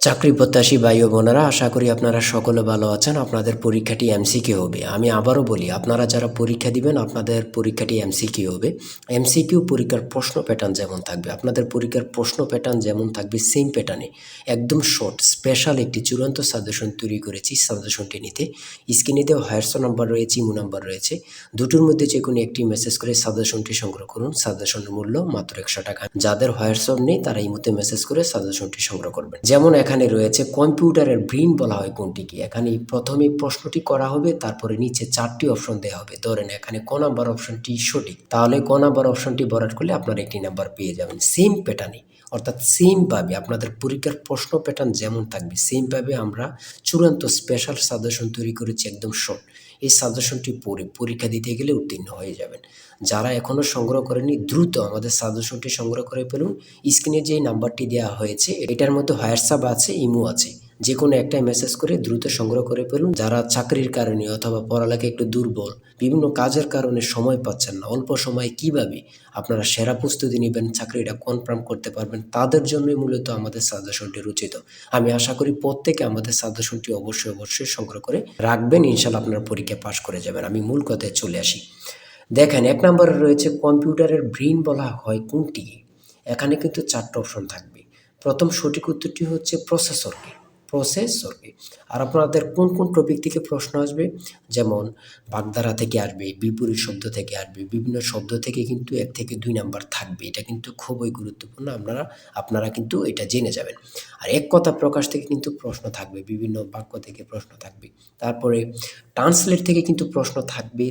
চাকরি প্রত্যাশী ভাই ও বোনেরা, আশা করি আপনারা সকলে ভালো আছেন। আপনাদের পরীক্ষাটি এমসিকিউ হবে। আমি আবারও বলি, আপনারা যারা পরীক্ষা দিবেন আপনাদের পরীক্ষাটি এমসিকিউ হবে। এমসিকিউ পরীক্ষার প্রশ্ন প্যাটার্ন যেমন থাকবে, আপনাদের পরীক্ষার প্রশ্ন প্যাটার্ন যেমন থাকবে সেম প্যাটার্নে একদম শর্ট স্পেশাল একটি চূড়ান্ত সাজেশন তৈরি করেছি। সাজেশনটি নিতে স্ক্রিনে দেওয়া হোয়াটসঅ্যাপ নাম্বার রয়েছে, ইমো নাম্বার রয়েছে, দুটোর মধ্যে যে কোনো একটি মেসেজ করে সাজেশনটি সংগ্রহ করুন। সাজেশনের মূল্য মাত্র 100 টাকা। যাদের হোয়াটসঅ্যাপ নেই তারা ইমোতে মেসেজ করে সাজেশনটি সংগ্রহ করবেন। যেমন এখানে রয়েছে কম্পিউটারের ব্রেইন বলা হয় কোনটিকে। এখানে প্রথমে প্রশ্নটি করা হবে, তারপরে নিচে 4টি অপশন দেওয়া হবে। ধরেন এখানে ক নাম্বার অপশনটি সঠিক, তাহলে ক নাম্বার অপশনটি ভরাট করলে আপনারা একটি নাম্বার পেয়ে যাবেন। সেম প্যাটার্নে, অর্থাৎ সেমভাবে আপনাদের পরীক্ষার প্রশ্ন প্যাটার্ন যেমন থাকবে সেমভাবে আমরা চূড়ান্ত স্পেশাল সাজেশন তৈরি করেছি, একদম শর্ট। এই সাজেশনটি পড়ে পরীক্ষা দিতে গেলে উত্তীর্ণ হয়ে যাবেন। যারা এখনও সংগ্রহ করেনি দ্রুত আমাদের সাজেশনটি সংগ্রহ করে ফেলুন। স্ক্রিনে যেই নাম্বারটি দেওয়া হয়েছে এটার মধ্যে হোয়াটসঅ্যাপ আছে, ইমো আছে, যে কোনো একটাই মেসেজ করে দ্রুত সংগ্রহ করে ফেলুন। যারা চাকরির কারণে অথবা পড়ালেখা একটু দুর্বল, বিভিন্ন কাজের কারণে সময় পাচ্ছেন না, অল্প সময়ে কিভাবে আপনারা সেরা প্রস্তুতি নেবেন, চাকরিটা কনফার্ম করতে পারবেন, তাদের জন্যই মূলত আমাদের সাজেশনটি রচিত। আমি আশা করি প্রত্যেকে আমাদের সাজেশনটি অবশ্যই সংগ্রহ করে রাখবেন। ইনশাল্লাহ আপনারা পরীক্ষা পাশ করে যাবেন। আমি মূল কথায় চলে আসি। দেখেন 1 নম্বরে রয়েছে কম্পিউটারের ব্রেইন বলা হয় কোনটি। এখানে কিন্তু 4টা অপশন থাকবে। প্রথম সঠিক উত্তরটি হচ্ছে প্রসেসরকে। আর আপনাদের কোন কোন টপিক থেকে প্রশ্ন আসবে, যেমন বাগধারা থেকে আসবে, বিপরীত শব্দ থেকে আসবে, বিভিন্ন শব্দ থেকে কিন্তু 1 থেকে 2 নাম্বার থাকবে। এটা কিন্তু খুবই গুরুত্বপূর্ণ, আপনারা কিন্তু এটা জেনে যাবেন। আর এক কথা প্রকাশ থেকে কিন্তু প্রশ্ন থাকবে, বিভিন্ন বাক্য থেকে প্রশ্ন থাকবে। তারপরে ট্রান্সলেট থেকে কিন্তু প্রশ্ন থাকবে।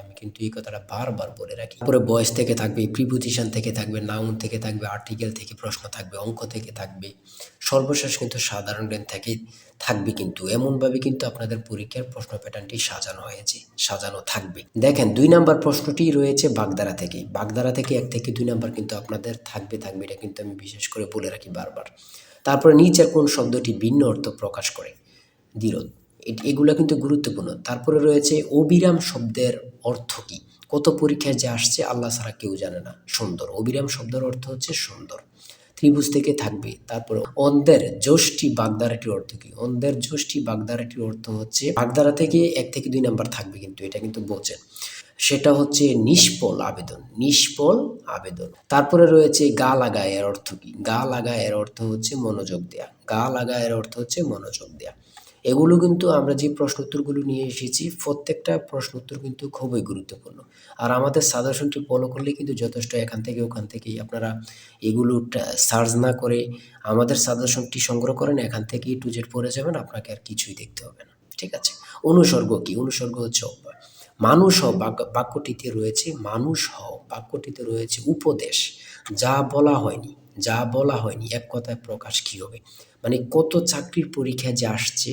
আমি কিন্তু এই কথাটা বারবার বলে রাখি। তারপরে ভয়েস থেকে থাকবে, প্রিপোজিশন থেকে থাকবে, নাউন থেকে থাকবে, আর্টিকেল থেকে প্রশ্ন থাকবে, অঙ্ক থেকে থাকবে, সর্বশেষ কিন্তু সাধারণ জ্ঞান থেকে থাকবে। কিন্তু এমনভাবে কিন্তু আপনাদের পরীক্ষার প্রশ্ন প্যাটার্নটি সাজানো থাকবে। দেখেন 2 নাম্বার প্রশ্নটি রয়েছে বাগধারা থেকে। বাগধারা থেকে 1 থেকে 2 নাম্বার কিন্তু আপনাদের থাকবে। এটা কিন্তু আমি বিশেষ করে বলে রাখি বারবার। তারপরে নিচের কোন শব্দটি ভিন্ন অর্থ প্রকাশ করে, দ্বিরোধ, এগুলা কিন্তু গুরুত্বপূর্ণ। তারপরে রয়েছে অবিরাম শব্দের অর্থ কী। কত পরীক্ষায় যে আসছে আল্লাহ ছাড়া কেউ জানে না। সুন্দর, অবিরাম শব্দের অর্থ হচ্ছে সুন্দর। ত্রিভুজ থেকে থাকবে। তারপরে অন্ধের যষ্টি বাগধারাটির অর্থ কী। অন্ধের যষ্টি বাগধারাটির অর্থ হচ্ছে, বাগধারা থেকে 1 থেকে 2 নাম্বার থাকবে, কিন্তু এটা কিন্তু বোঝেন, সেটা হচ্ছে নিষ্ফল আবেদন। তারপরে রয়েছে গা লাগা, এর অর্থ কী। গা লাগা এর অর্থ হচ্ছে মনোযোগ দেয়া। এগুলো কিন্তু আমরা যে প্রশ্ন উত্তরগুলো নিয়ে এসেছি প্রত্যেকটা প্রশ্ন উত্তর কিন্তু খুবই গুরুত্বপূর্ণ। আর আমাদের সাজেশনটি ফলো করলে কিন্তু যথেষ্ট। এখান থেকে ওখান থেকেই আপনারা এগুলো সার্চ না করে আমাদের সাজেশনটি সংগ্রহ করেন, এখান থেকে টু জেড পড়ে যাবেন, আপনাকে আর কিছুই দেখতে হবে না। ঠিক আছে। অনুসর্গ কী। অনুসর্গ হচ্ছে অভ্যাস। বাক্যটিতে রয়েছে উপদেশ। যা বলা হয়নি এক কথায় প্রকাশ কী হবে। মানে কত চাকরির পরীক্ষায় যে আসছে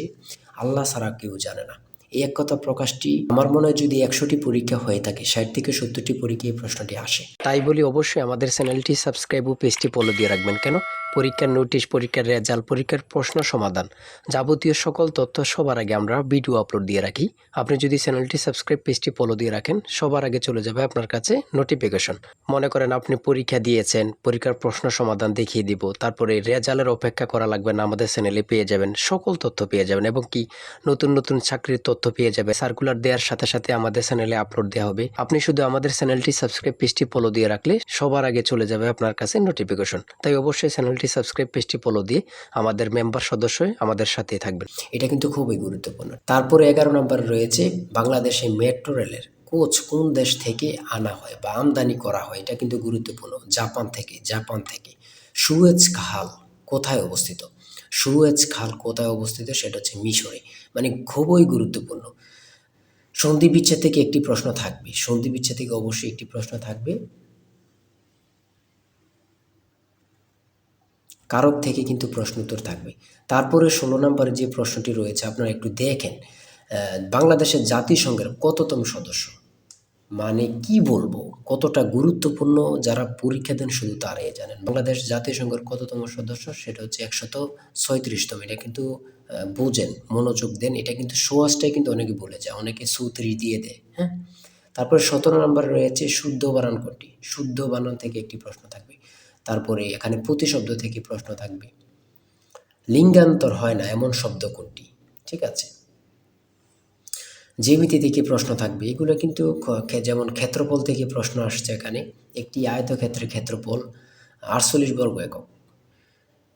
আল্লাহ ছাড়া কেউ জানে না। এই এক কথা প্রকাশটি আমার মনে হয় যদি 100টি পরীক্ষা হয়ে থাকে 60 থেকে 70টি পরীক্ষায় এই প্রশ্নটি আসে। তাই বলি অবশ্যই আমাদের চ্যানেলটি সাবস্ক্রাইব ও পেজটি ফলো দিয়ে রাখবেন। কেন? পরীক্ষার নোটিশ, পরীক্ষার রেজাল্ট, পরীক্ষার প্রশ্ন সমাধান, যাবতীয় সকল তথ্য সবার আগে আমরা ভিডিও আপলোড দিয়ে রাখি। আপনি যদি চ্যানেলটি সাবস্ক্রাইব, পেজটি ফলো দিয়ে রাখেন, সবার আগে চলে যাবে আপনার কাছে নোটিফিকেশন। মনে করেন আপনি পরীক্ষা দিয়েছেন, পরীক্ষার প্রশ্ন সমাধান দেখিয়ে দিব, তারপরে রেজাল্টের অপেক্ষা করা লাগবে না, আমাদের চ্যানেলে পেয়ে যাবেন, সকল তথ্য পেয়ে যাবেন, এবং কি নতুন চাকরির তথ্য পেয়ে যাবে। সার্কুলার দেওয়ার সাথে সাথে আমাদের চ্যানেলে আপলোড দেওয়া হবে। আপনি শুধু আমাদের চ্যানেলটি সাবস্ক্রাইব, পেজটি ফলো দিয়ে রাখলে সবার আগে চলে যাবে আপনার কাছে নোটিফিকেশন। তাই অবশ্যই চ্যানেলটি সাবস্ক্রাইব, পেজটি ফলো দিয়ে আমাদের মেম্বার সদস্য হয়ে আমাদের সাথেই থাকবেন। এটা কিন্তু খুবই গুরুত্বপূর্ণ। তারপরে 11 নম্বর রয়েছে বাংলাদেশে মেট্রো রেলের কোচ কোন দেশ থেকে আনা হয় বা আমদানি করা হয়। এটা কিন্তু গুরুত্বপূর্ণ। জাপান থেকে। সুয়েজ খাল কোথায় অবস্থিত। সেটা হচ্ছে মিশরে। মানে খুবই গুরুত্বপূর্ণ। সন্ধি বিচ্ছেদ থেকে একটি প্রশ্ন থাকবে। অবশ্যই একটি প্রশ্ন থাকবে। কারক থেকে কিন্তু প্রশ্ন উত্তর থাকবে। তারপরে 16 নম্বরে যে প্রশ্নটি রয়েছে আপনারা একটু দেখেন, বাংলাদেশের জাতিসংঘের কততম সদস্য। মানে কি বলবো, কতটা গুরুত্বপূর্ণ, যারা পরীক্ষা দেন শুধু তারাই জানেন। বাংলাদেশ জাতিসংঘের কততম সদস্য, সেটা হচ্ছে 136তম। এটা কিন্তু বোঝেন, মনোযোগ দেন। এটা কিন্তু সোয়াশটাই কিন্তু অনেকে বলে যায়, অনেকে 34 দিয়ে দেয়। হ্যাঁ। তারপরে 17 নম্বরে রয়েছে শুদ্ধ বানান কোনটি। শুদ্ধ বানান থেকে একটি প্রশ্ন থাকবে। তারপরে এখানে প্রতিশব্দ থেকে প্রশ্ন থাকবে। লিঙ্গান্তর হয় না এমন শব্দ কোনটি? ঠিক আছে, জ্যামিতি থেকে প্রশ্ন থাকবে, এগুলো কিন্তু যেমন ক্ষেত্রফল থেকে প্রশ্ন আসছে এখানে। একটি আয়তক্ষেত্রের ক্ষেত্রফল 48 বর্গ একক।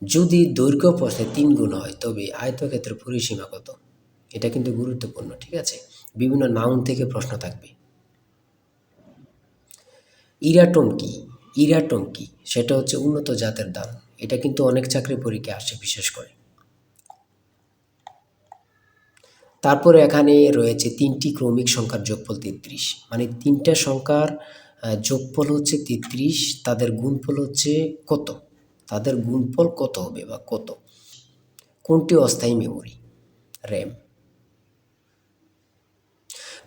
যদি দৈর্ঘ্য প্রস্থে 3 গুণ হয় তবে আয়তক্ষেত্রের পরিসীমা কত? এটা কিন্তু গুরুত্বপূর্ণ। ঠিক আছে, বিভিন্ন নাউন থেকে প্রশ্ন থাকবে। ইরাটোম কি? ইরাটোম কি? সেটা হচ্ছে উন্নত জাতের ধান। এটা কিন্তু অনেক চাকরি পরীক্ষায় আসে বিশেষ করে। তারপরে এখানে রয়েছে 3টি ক্রমিক সংখ্যার যোগফল 33, মানে 3টা সংখ্যার যোগফল হচ্ছে 33, তাদের গুণফল হচ্ছে কত? তাদের গুণফল কত হবে বা কত? কোনটি অস্থায়ী মেমোরি? র্যাম।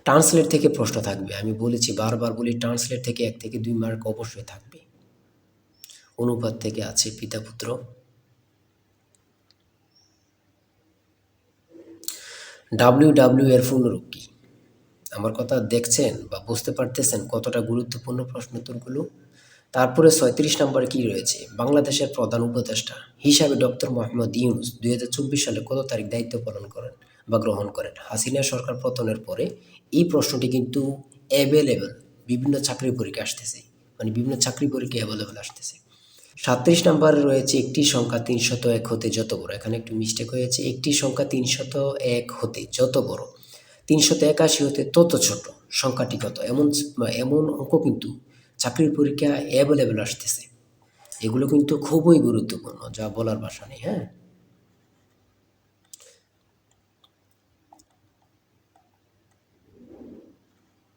ট্রান্সলেট থেকে প্রশ্ন থাকবে, আমি বলেছি বারবার বলি, ট্রান্সলেট থেকে 1 থেকে 2 মার্ক অবশ্যই থাকবে। অনুপাত থেকে আছে পিতা পুত্র। ডাব্লিউ এর পূর্ণরূপ কি? আমার কথা দেখছেন বা বুঝতে পারতেছেন কতটা গুরুত্বপূর্ণ প্রশ্ন উত্তরগুলো? তারপরে 36 নম্বরে কি রয়েছে? বাংলাদেশের প্রধান উপদেষ্টা হিসাবে ডক্টর মোহাম্মদ ইউনূস 2024 সালে কত তারিখ দায়িত্ব পালন করেন বা গ্রহণ করেন? হাসিনা সরকার পতনের পরে এই প্রশ্নটি কিন্তু অ্যাভেলেবল, বিভিন্ন চাকরি পরীক্ষা আসতেছে, মানে বিভিন্ন চাকরি পরীক্ষা অ্যাভেলেবল আসতেছে। 37 নম্বরে রয়েছে একটি সংখ্যা 301 হতে যত বড়। এখানে একটু মিস্টেক হয়েছে, একটি সংখ্যা 301 হতে যত বড় 381 হতে তত ছোট সংখ্যাটি কত? এমন এমন অঙ্ক কিন্তু চাকরির পরীক্ষা অ্যাভেলেবল আসতেছে। এগুলো কিন্তু খুবই গুরুত্বপূর্ণ, যা বলার ভাষা নেই। হ্যাঁ,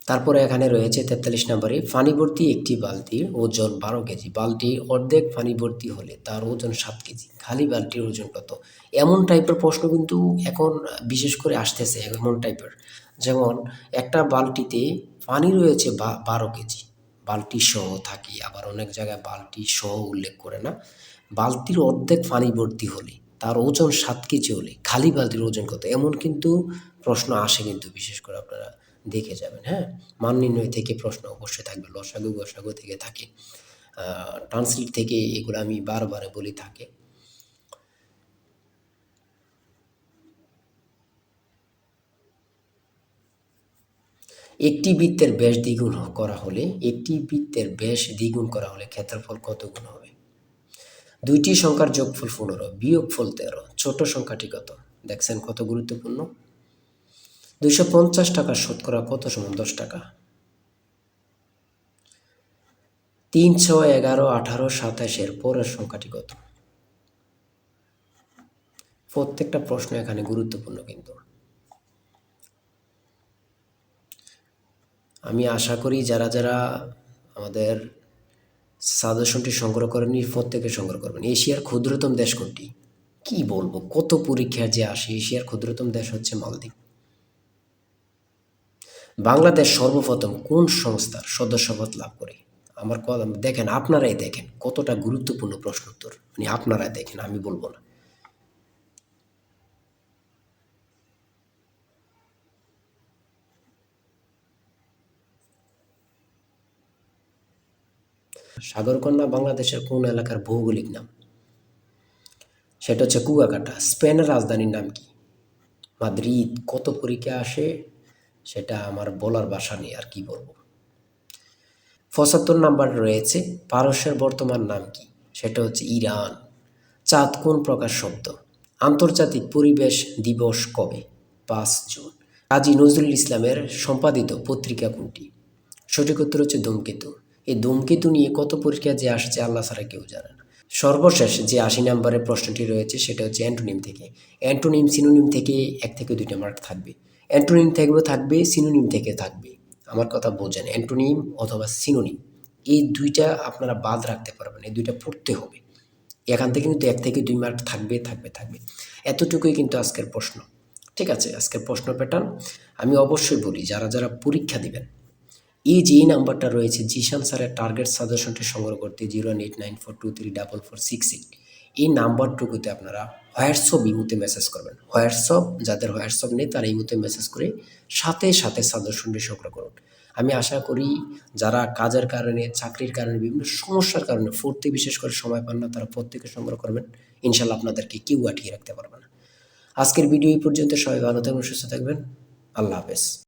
তারপরে এখানে রয়েছে 43 নম্বরে, পানি ভর্তি একটি বালতির ওজন 12 কেজি, বালতির অর্ধেক পানি ভর্তি হলে তার ওজন 7 কেজি, খালি বালতির ওজন কত? এমন টাইপের প্রশ্ন কিন্তু এখন বিশেষ করে আসতেছে, এমন টাইপের। যেমন একটা বালতিতে পানি রয়েছে 12 কেজি, বালতি সহ থাকে, আবার অনেক জায়গায় বালতি সহ উল্লেখ করে না। বালতির অর্ধেক পানি ভর্তি হলে তার ওজন 7 কেজি হলে খালি বালতির ওজন কত? এমন কিন্তু প্রশ্ন আসে কিন্তু, বিশেষ করে আপনারা দেখে যাবেন। হ্যাঁ, মান নির্ণয় থেকে প্রশ্ন অবশ্যই থাকবে, লসাগু গসাগু থেকে থাকে, ট্রান্সলেট থেকে, এগুলো আমি বারবার বলি থাকে। একটি বৃত্তের ব্যাস দ্বিগুণ করা হলে, একটি বৃত্তের ব্যাস দ্বিগুণ করা হলে ক্ষেত্রফল কত গুণ হবে? দুইটি সংখ্যার যোগফল 15, বিয়োগফল 13, ছোট সংখ্যাটি কত? দেখছেন কত গুরুত্বপূর্ণ। 250 টাকা শতকরা কত সমান 10 টাকা? 3, 6, 11, 18, 27 এর পরের সংখ্যাটি কত? প্রত্যেকটা প্রশ্ন এখানে গুরুত্বপূর্ণ কিন্তু। আমি আশা করি যারা যারা আমাদের সাজেশনটি সংগ্রহ করেননি, প্রত্যেকে সংগ্রহ করবেন। এশিয়ার ক্ষুদ্রতম দেশ কোনটি? কি বলবো, কত পরীক্ষা যে আসে। এশিয়ার ক্ষুদ্রতম দেশ হচ্ছে মালদ্বীপ। বাংলাদেশ সর্বপ্রথম কোন সংস্থার সদস্যপদ লাভ করে? আমার কথা দেখেন, আপনারাই দেখেন কতটা গুরুত্বপূর্ণ প্রশ্ন উত্তর, মানে আপনারাই দেখেন, আমি বলবো না। সাগরকন্যা বাংলাদেশের কোন এলাকার ভৌগোলিক নাম? সেটা হচ্ছে কুয়াকাটা। স্পেনের রাজধানীর নাম কি? মাদ্রিদ। কত পরীক্ষা আসে সেটা আমার বলার ভাষা নেই, আর কি বলবো। 75 নাম্বার রয়েছে, পারস্যের বর্তমান নাম কি? সেটা হচ্ছে ইরান। চাঁদ কোন প্রকার শব্দ? আন্তর্জাতিক পরিবেশ দিবস কবে? 5 জুন। কাজী নজরুল ইসলামের সম্পাদিত পত্রিকা কোনটি? সঠিক উত্তর হচ্ছে ধূমকেতু। এই ধূমকেতু নিয়ে কত পরীক্ষা যে আসছে আল্লাহ ছাড়া কেউ জানে না। সর্বশেষ যে 80 নম্বরের প্রশ্নটি রয়েছে সেটা হচ্ছে অ্যান্টোনিম থেকে। অ্যান্টোনিম সিনোনিম থেকে 1 থেকে 2টা মার্ক থাকবে। অ্যান্টোনিম থেকেও থাকবে, সিনোনিম থেকে থাকবে। আমার কথা বোঝেন, অ্যান্টোনিম অথবা সিনোনিম, এই 2টা আপনারা বাদ রাখতে পারবেন, এই 2টা পড়তে হবে। এখান থেকে কিন্তু 1 থেকে 2 মার্ক থাকবে থাকবে থাকবে। এতটুকুই কিন্তু আজকের প্রশ্ন। ঠিক আছে, আজকের প্রশ্ন প্যাটার্ন আমি অবশ্যই বলি, যারা যারা পরীক্ষা দিবেন, এই যে এই নাম্বারটা রয়েছে জিশান স্যারের টার্গেট সাজেশনটি সংগ্রহ করতে 018942388, এই নাম্বারটুকুতে আপনারা হোয়াটসঅ্যাপ ইমুতে মেসেজ করবেন। হোয়াটসঅ্যাপ, যাদের হোয়াটসঅ্যাপ নেই তারা ইমুতে মেসেজ করে সাথে সাথে সাজেশনটি সংগ্রহ করুন। আমি আশা করি যারা কাজের কারণে, চাকরির কারণে, বিভিন্ন সমস্যার কারণে পড়তে বিশেষ করে সময় পান না, তারা প্রত্যেকে সংগ্রহ করবেন। ইনশাল্লাহ আপনাদেরকে কেউ আটকিয়ে রাখতে পারবে না। আজকের ভিডিও এই পর্যন্ত। সবাই ভালো থাকবেন, সুস্থ থাকবেন। আল্লাহ হাফেজ।